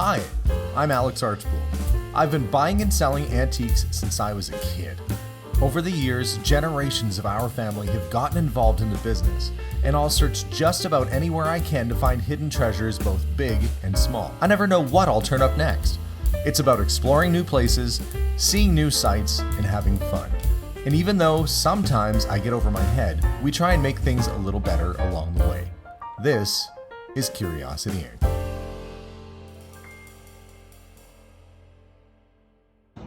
Hi, I'm Alex Archbold. I've been buying and selling antiques since I was a kid. Over the years, generations of our family have gotten involved in the business, and I'll search just about anywhere I can to find hidden treasures both big and small. I never know what I'll turn up next. It's about exploring new places, seeing new sights, and having fun. And even though sometimes I get over my head, we try and make things a little better along the way. This is Curiosity Inc.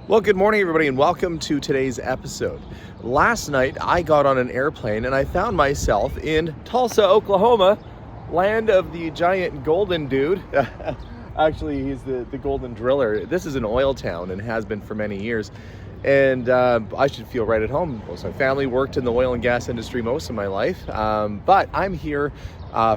Well, good morning, everybody, and welcome to today's episode. Last night, I got on an airplane and I found myself in Tulsa, Oklahoma, land of the giant golden dude. Actually, he's the golden driller. This is an oil town and has been for many years. And I should feel right at home. Most of my family worked in the oil and gas industry most of my life. But I'm here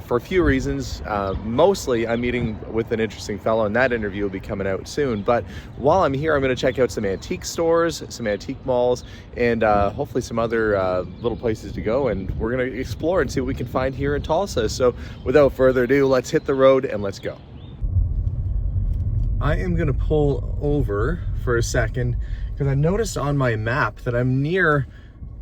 for a few reasons. Mostly, I'm meeting with an interesting fellow, and that interview will be coming out soon. But while I'm here, I'm going to check out some antique stores, some antique malls, and hopefully some other little places to go. And we're going to explore and see what we can find here in Tulsa. So without further ado, let's hit the road and let's go. I am going to pull over for a second because I noticed on my map that I'm near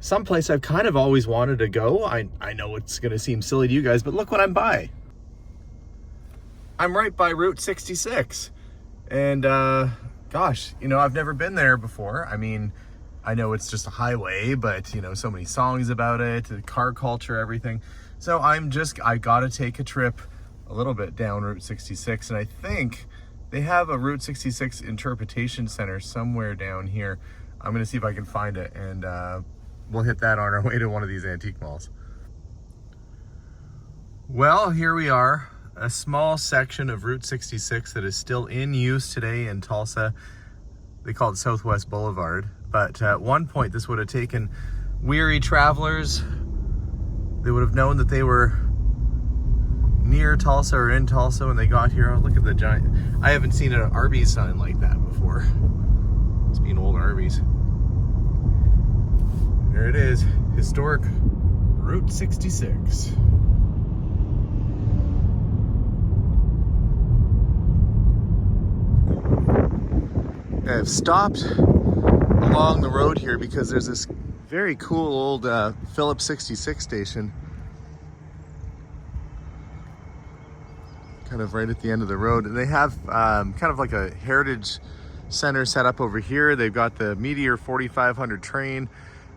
someplace I've kind of always wanted to go. I know it's going to seem silly to you guys, but look what I'm by. I'm right by Route 66. And gosh, you know, I've never been there before. I mean, I know it's just a highway, but you know, so many songs about it, the car culture, everything. So I got to take a trip a little bit down Route 66, and I think they have a Route 66 interpretation center somewhere down here. I'm gonna see if I can find it, and we'll hit that on our way to one of these antique malls. Well, here we are, a small section of Route 66 that is still in use today in Tulsa. They call it Southwest Boulevard, but at one point this would have taken weary travelers. They would have known that they were near Tulsa or in Tulsa when they got here. Oh, look at the giant. I haven't seen an Arby's sign like that before. It's been old Arby's. There it is, historic Route 66. I've stopped along the road here because there's this very cool old Phillips 66 station kind of right at the end of the road, and they have kind of like a heritage center set up over here. They've got the Meteor 4500 train,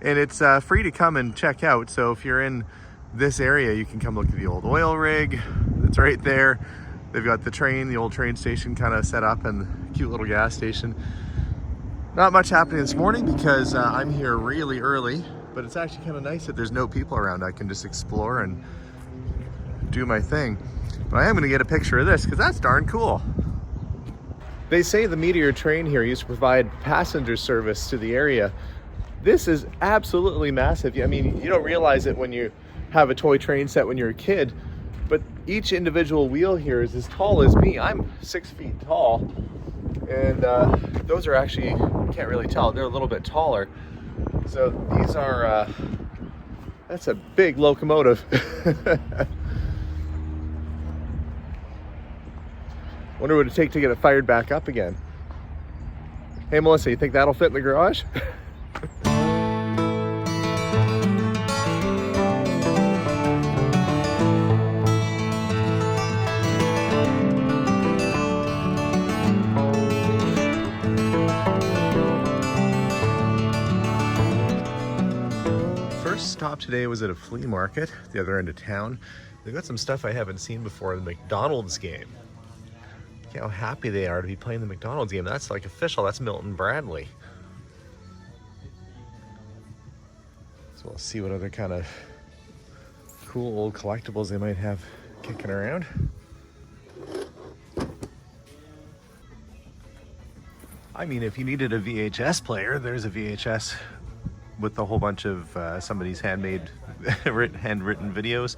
and it's free to come and check out. So if you're in this area, you can come look at the old oil rig that's right there. They've got the train, the old train station kind of set up, and the cute little gas station. Not much happening this morning because I'm here really early, but it's actually kind of nice that there's no people around. I can just explore and do my thing. But I am going to get a picture of this because that's darn cool. They say the Meteor train here used to provide passenger service to the area. This is absolutely massive. I mean, you don't realize it when you have a toy train set when you're a kid, but each individual wheel here is as tall as me. I'm 6 feet tall, and those are actually, you can't really tell, they're a little bit taller. So these are, that's a big locomotive. Wonder what it'd take to get it fired back up again. Hey Melissa, you think that'll fit in the garage? First stop today was at a flea market at the other end of town. They've got some stuff I haven't seen before, the McDonald's game. Look how happy they are to be playing the McDonald's game. That's like official, that's Milton Bradley. So we'll see what other kind of cool old collectibles they might have kicking around. I mean, if you needed a VHS player, there's a VHS with a whole bunch of somebody's handmade, handwritten videos.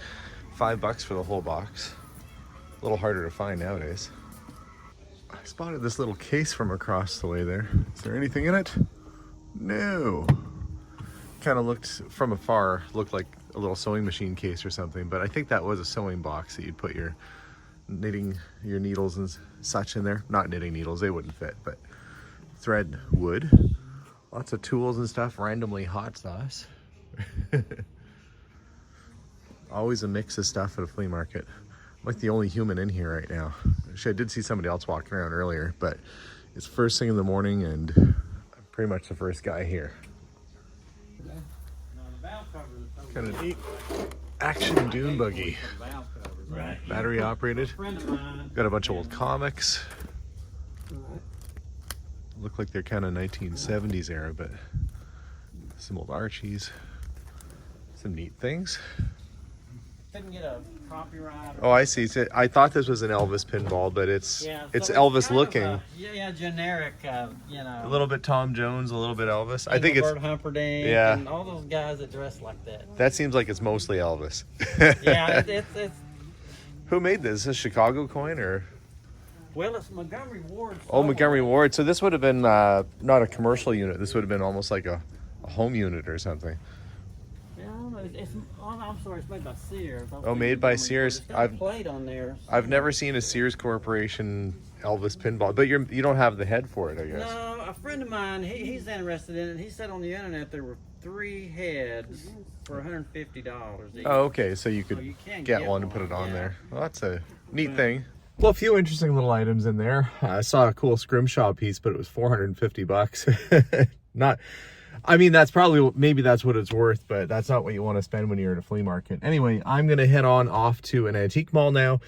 $5 for the whole box. A little harder to find nowadays. I spotted this little case from across the way there. Is there anything in it? No. Kind of looked from afar, looked like a little sewing machine case or something, but I think that was a sewing box that you'd put your knitting your needles and such in there. Not knitting needles, they wouldn't fit, but thread would. Lots of tools and stuff, randomly hot sauce. Always a mix of stuff at a flea market. I'm like the only human in here right now. Actually, I did see somebody else walking around earlier, but it's first thing in the morning and I'm pretty much the first guy here. Kind of neat. Action dune buggy. Battery operated. Got a bunch of old comics. Look like they're kind of 1970s era, but some old Archies. Some neat things. Didn't get a copyright. Oh, I see. I thought this was an Elvis pinball, but it's So Elvis kind looking. of generic, you know. A little bit Tom Jones, a little bit Elvis. I think Engelbert it's Humperdinck, yeah. and all those guys that dress like that. that seems like it's mostly Elvis. Yeah, it's Who made this? Is this a Chicago coin or? well, it's Montgomery Ward. Oh, Montgomery Ward. So this would have been not a commercial unit. This would have been almost like a home unit or something. Yeah, I don't know. I'm sorry, it's made by Sears. Oh, made by Sears. It's got a plate on there. I've never seen a Sears Corporation Elvis pinball, but you don't have the head for it, I guess. No, a friend of mine, he's interested in it. He said on the internet there were 3 heads for $150 each. Oh, okay. So you could you can get get one and put one, it on yeah. there. Well, that's a neat thing. Well, a few interesting little items in there. I saw a cool scrimshaw piece, but it was $450. Not, I mean, maybe that's what it's worth, but that's not what you want to spend when you're at a flea market. Anyway, I'm going to head on off to an antique mall now.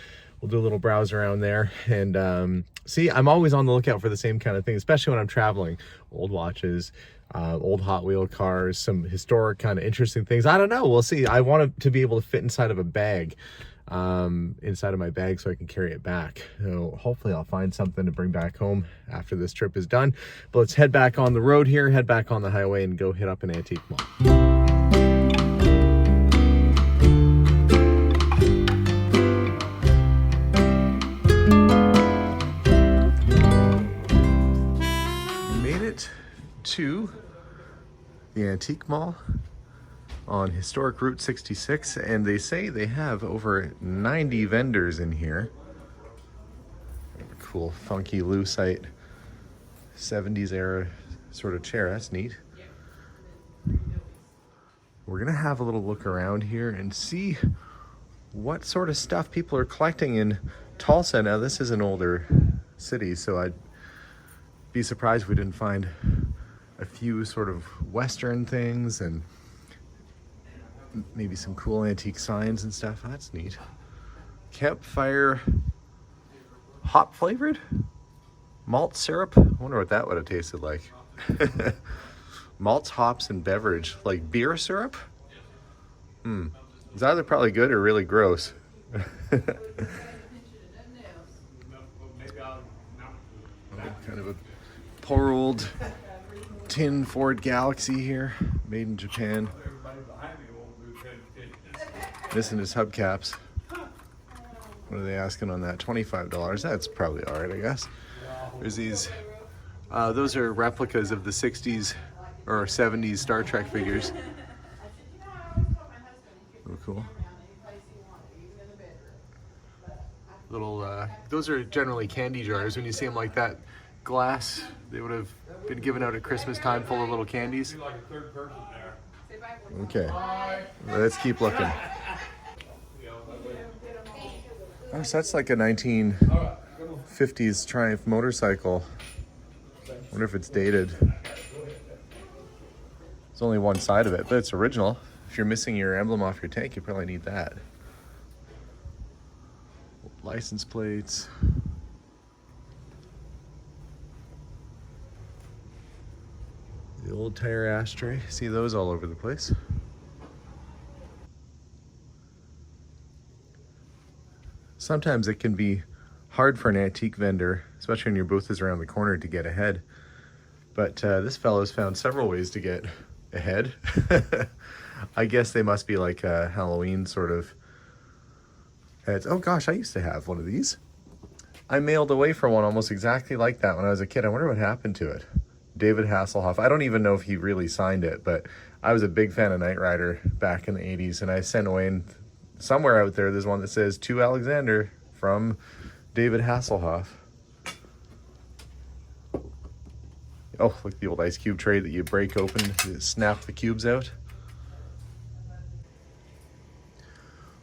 We'll do a little browse around there and see, I'm always on the lookout for the same kind of thing, especially when I'm traveling. Old watches, old Hot Wheel cars, some historic kind of interesting things. I don't know. We'll see. I want it to be able to fit inside of a bag, inside of my bag so I can carry it back. So hopefully I'll find something to bring back home after this trip is done. But let's head back on the road here, head back on the highway and go hit up an antique mall. To the antique mall on historic Route 66, and they say they have over 90 vendors in here. A cool funky lucite 70s era sort of chair. That's neat. We're gonna have a little look around here and see what sort of stuff people are collecting in Tulsa. Now this is an older city, so I'd be surprised if we didn't find a few sort of Western things and maybe some cool antique signs and stuff. That's neat. Campfire hop flavored malt syrup. I wonder what that would have tasted like. Malts, hops, and beverage, like beer syrup. It's either probably good or really gross. Kind of a poor old tin Ford Galaxy here, made in Japan. Missing his hubcaps. What are they asking on that? $25. That's probably all right, I guess. There's these, those are replicas of the 60s or 70s Star Trek figures. Oh, cool. Little, those are generally candy jars. When you see them like that, glass, they would have been given out at Christmas time full of little candies. Okay, let's keep looking. Oh, so that's like a 1950s Triumph motorcycle. Wonder if it's dated. There's only one side of it, but it's original. If you're missing your emblem off your tank, you probably need that. License plates. The old tire ashtray. See those all over the place. Sometimes it can be hard for an antique vendor, especially when your booth is around the corner, to get ahead. But this fellow's found several ways to get ahead. I guess they must be like Halloween sort of heads. Oh gosh, I used to have one of these. I mailed away for one almost exactly like that when I was a kid. I wonder what happened to it. David Hasselhoff. I don't even know if he really signed it, but I was a big fan of Knight Rider back in the 80s, and I sent away, and somewhere out there's one that says, "To Alexander, from David Hasselhoff. Oh, look, the old ice cube tray that you break open, you snap the cubes out.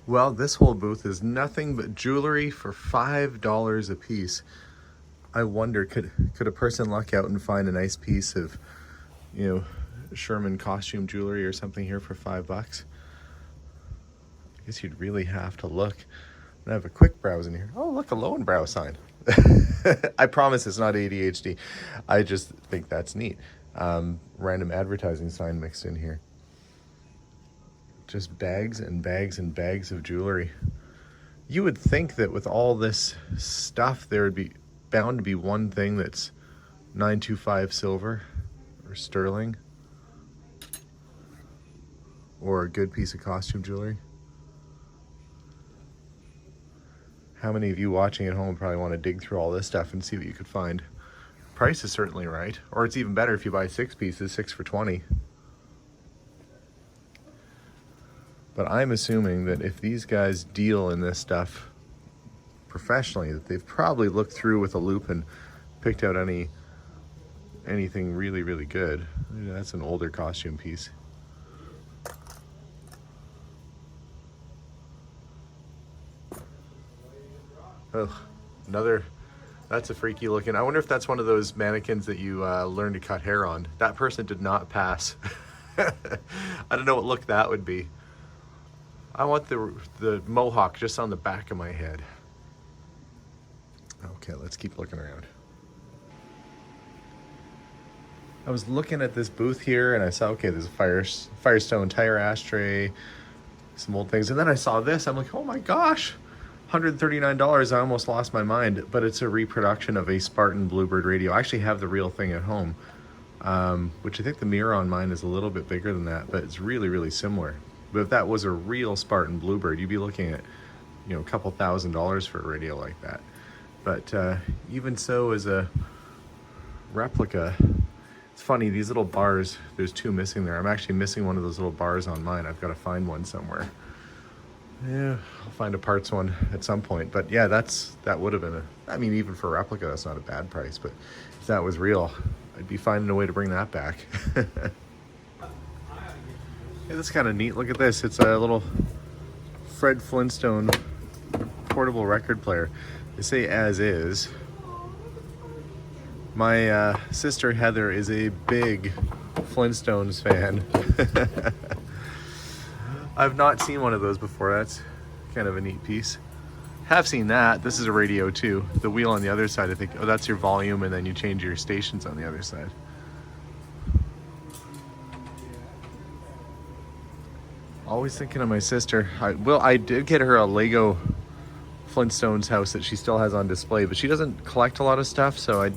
Well, this whole booth is nothing but jewelry for $5 a piece. I wonder, could a person luck out and find a nice piece of, you know, Sherman costume jewelry or something here for $5? I guess you'd really have to look. I have a quick browse in here. Oh, look, a Lowenbrow sign. I promise it's not ADHD. I just think that's neat. Random advertising sign mixed in here. Just bags and bags and bags of jewelry. You would think that with all this stuff, there would be bound to be one thing that's 925 silver or sterling or a good piece of costume jewelry. How many of you watching at home probably want to dig through all this stuff and see what you could find? Price is certainly right, or it's even better if you buy 6 pieces, 6 for $20. But I'm assuming that if these guys deal in this stuff professionally, that they've probably looked through with a loop and picked out anything really, really good. That's an older costume piece. Oh, that's a freaky looking. I wonder if that's one of those mannequins that you learn to cut hair on. That person did not pass. I don't know what look that would be. I want the mohawk just on the back of my head. Okay, let's keep looking around. I was looking at this booth here and I saw, okay, there's a Firestone tire ashtray, some old things. And then I saw this, I'm like, oh my gosh, $139, I almost lost my mind. But it's a reproduction of a Spartan Bluebird radio. I actually have the real thing at home, which I think the mirror on mine is a little bit bigger than that, but it's really, really similar. But if that was a real Spartan Bluebird, you'd be looking at, you know, a couple $1,000s for a radio like that. But even so, as a replica, it's funny, these little bars, there's 2 missing there. I'm actually missing one of those little bars on mine. I've got to find one somewhere. Yeah, I'll find a parts one at some point. But yeah, that would have been I mean, even for a replica, that's not a bad price. But if that was real, I'd be finding a way to bring that back. Yeah, that's kind of neat. Look at this. It's a little Fred Flintstone portable record player. They say as is. My sister Heather is a big Flintstones fan. I've not seen one of those before. That's kind of a neat piece. Have seen that. This is a radio too. The wheel on the other side, I think, oh, that's your volume, and then you change your stations on the other side. Always thinking of my sister. I did get her a Lego Flintstones house that she still has on display, but she doesn't collect a lot of stuff, so I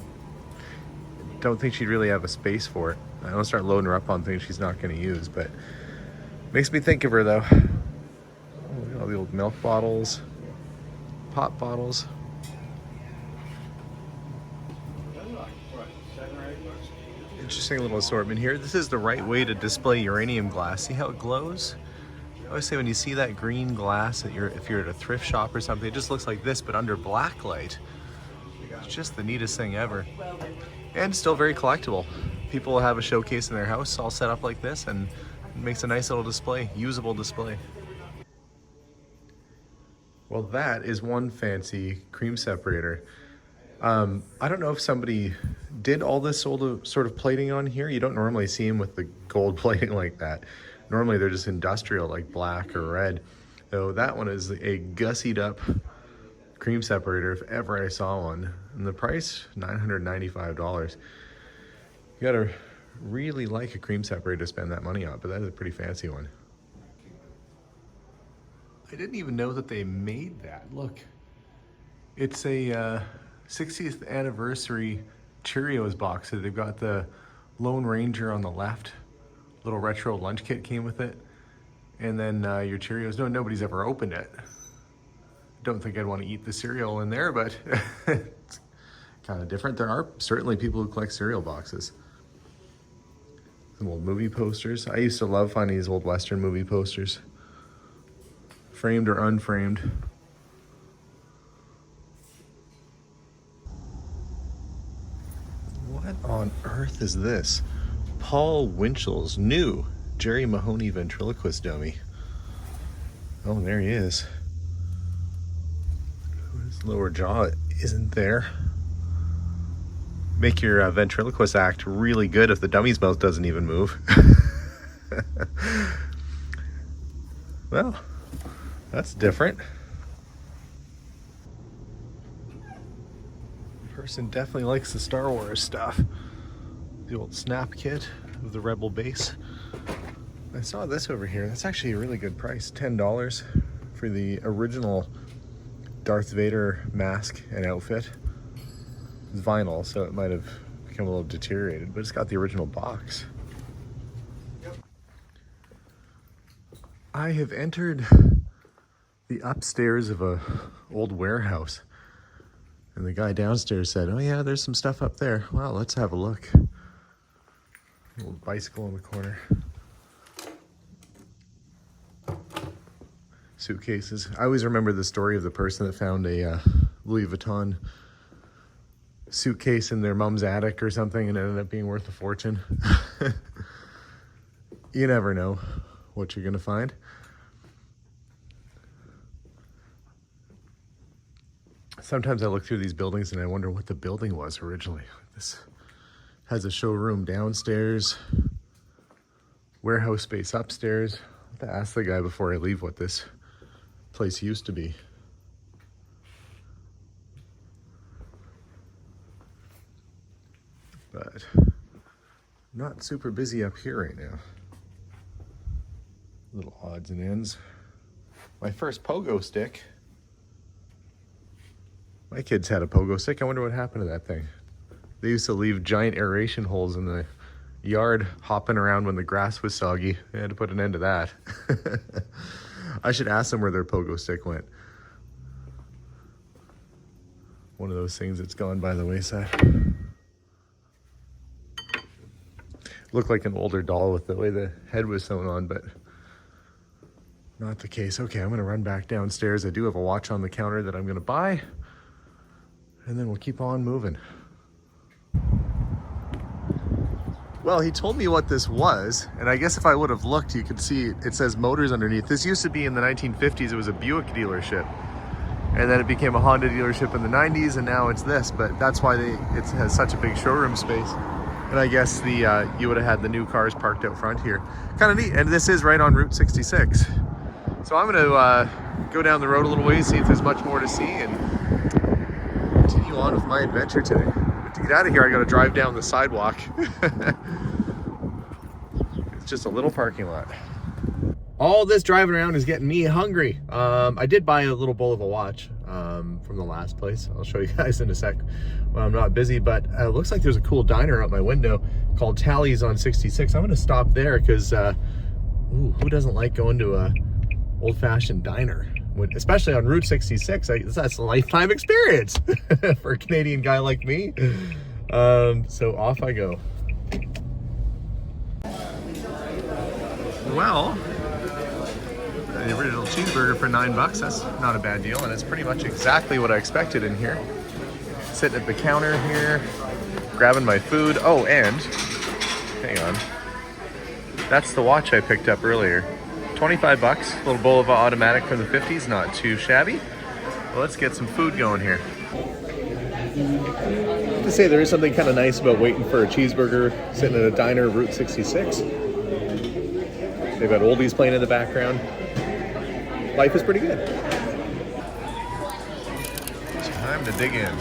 don't think she'd really have a space for it. I don't start loading her up on things she's not going to use, but makes me think of her though. Oh, look at all the old milk bottles, pop bottles. Interesting little assortment here. This is the right way to display uranium glass. See how it glows? I always say when you see that green glass, if you're at a thrift shop or something, it just looks like this, but under black light. It's just the neatest thing ever. And still very collectible. People have a showcase in their house all set up like this, and it makes a nice little display, usable display. Well, that is one fancy cream separator. I don't know if somebody did all this sort of plating on here. You don't normally see them with the gold plating like that. Normally they're just industrial, like black or red. So that one is a gussied up cream separator if ever I saw one. And the price, $995. You gotta really like a cream separator to spend that money on, but that is a pretty fancy one. I didn't even know that they made that. Look, it's a 60th anniversary Cheerios box. So they've got the Lone Ranger on the left, little retro lunch kit came with it, and then your Cheerios. No, nobody's ever opened it. Don't think I'd want to eat the cereal in there, but it's kind of different. There are certainly people who collect cereal boxes. Some old movie posters. I used to love finding these old Western movie posters, framed or unframed. What on earth is this? Paul Winchell's new Jerry Mahoney ventriloquist dummy. Oh, there he is. His lower jaw isn't there. Make your ventriloquist act really good if the dummy's mouth doesn't even move. Well, that's different. Person definitely likes the Star Wars stuff. The old snap kit of the Rebel base. I saw this over here. That's actually a really good price. $10 for the original Darth Vader mask and outfit. It's vinyl, so it might have become a little deteriorated, but it's got the original box. Yep. I have entered the upstairs of a old warehouse. And the guy downstairs said, oh yeah, there's some stuff up there. Well, let's have a look. A little bicycle in the corner. Suitcases. I always remember the story of the person that found a Louis Vuitton suitcase in their mom's attic or something and it ended up being worth a fortune. You never know what you're gonna find. Sometimes I look through these buildings and I wonder what the building was originally. This has a showroom downstairs, warehouse space upstairs. I have to ask the guy before I leave what this place used to be. But not super busy up here right now. Little odds and ends. My first pogo stick. My kids had a pogo stick. I wonder what happened to that thing. They used to leave giant aeration holes in the yard hopping around when the grass was soggy. They had to put an end to that. I should ask them where their pogo stick went. One of those things that's gone by the wayside. Looked like an older doll with the way the head was sewn on, but not the case. Okay, I'm gonna run back downstairs. I do have a watch on the counter that I'm gonna buy. And then we'll keep on moving. Well, he told me what this was, and I guess if I would have looked, you could see it says motors underneath. This used to be in the 1950s, it was a Buick dealership. And then it became a Honda dealership in the 90s, and now it's this, but that's why it has such a big showroom space. And I guess you would have had the new cars parked out front here. Kind of neat, and this is right on Route 66. So I'm gonna go down the road a little ways, see if there's much more to see, and continue on with my adventure today. But to get out of here, I gotta drive down the sidewalk. It's just a little parking lot. All this driving around is getting me hungry. I did buy a little bowl of a watch from the last place. I'll show you guys in a sec when I'm not busy, but it looks like there's a cool diner out my window called Tally's on 66. I'm gonna stop there because who doesn't like going to a old-fashioned diner? Especially on Route 66, that's a lifetime experience for a Canadian guy like me. So off I go. Well, the original cheeseburger for $9, that's not a bad deal, and it's pretty much exactly what I expected in here. Sitting at the counter here, grabbing my food. Oh, and, hang on, that's the watch I picked up earlier. $25, little Bulova automatic from the 50s, not too shabby. Well, let's get some food going here. To say there is something kind of nice about waiting for a cheeseburger sitting at a diner, Route 66. They've got oldies playing in the background. Life is pretty good. Time to dig in.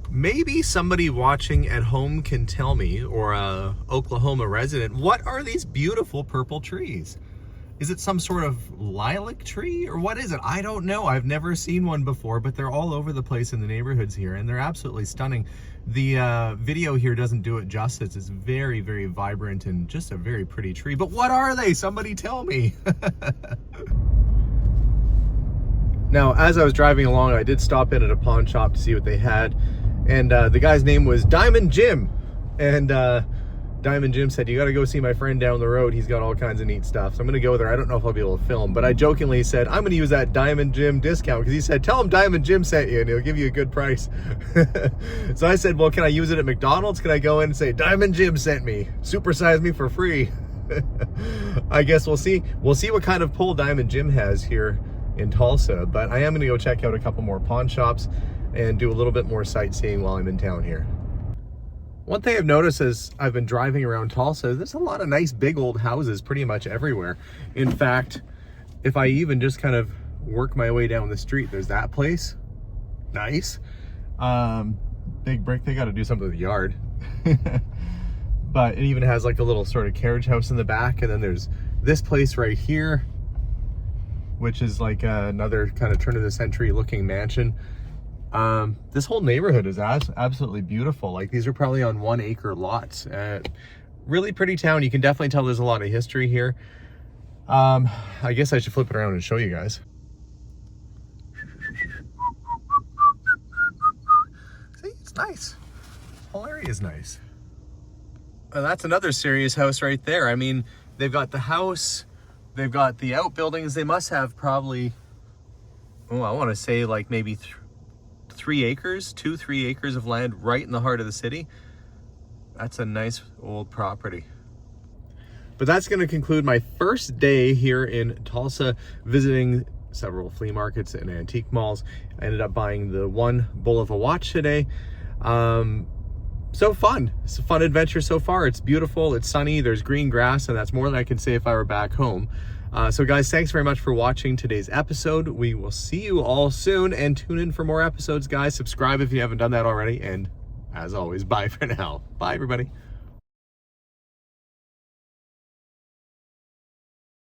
Maybe somebody watching at home can tell me, or a Oklahoma resident, what are these beautiful purple trees? Is it some sort of lilac tree, or what is it? I don't know. I've never seen one before, but they're all over the place in the neighborhoods here, and they're absolutely stunning. The video here doesn't do it justice. It's very, very vibrant and just a very pretty tree. But what are they? Somebody tell me. Now, as I was driving along, I did stop in at a pawn shop to see what they had. And the guy's name was Diamond Jim. And Diamond Jim said, you got to go see my friend down the road. He's got all kinds of neat stuff. So I'm going to go there. I don't know if I'll be able to film, but I jokingly said, I'm going to use that Diamond Jim discount because he said, tell him Diamond Jim sent you and he'll give you a good price. So I said, well, can I use it at McDonald's? Can I go in and say, Diamond Jim sent me, supersize me for free? I guess we'll see. We'll see what kind of pull Diamond Jim has here in Tulsa, but I am going to go check out a couple more pawn shops and do a little bit more sightseeing while I'm in town here. One thing I've noticed as I've been driving around Tulsa, there's a lot of nice big old houses pretty much everywhere. In fact, if I even just kind of work my way down the street, there's that place. Nice. Big brick, they got to do something with the yard. But it even has like a little sort of carriage house in the back. And then there's this place right here, which is like another kind of turn of the century looking mansion. This whole neighborhood is absolutely beautiful. Like these are probably on 1 acre lots. Really pretty town. You can definitely tell there's a lot of history here. I guess I should flip it around and show you guys. See, it's nice. The whole area is nice. And that's another serious house right there. I mean, they've got the house, they've got the outbuildings. They must have probably, oh, I want to say like maybe 3 acres, 2-3 acres of land right in the heart of the city. That's a nice old property. But that's going to conclude my first day here in Tulsa, visiting several flea markets and antique malls. I ended up buying the one bull of a watch today. So fun. It's a fun adventure so far. It's beautiful, it's sunny, there's green grass, and that's more than I can say if I were back home. So guys, thanks very much for watching today's episode. We will see you all soon, and tune in for more episodes, guys. Subscribe if you haven't done that already, and as always, bye for now. Bye, everybody.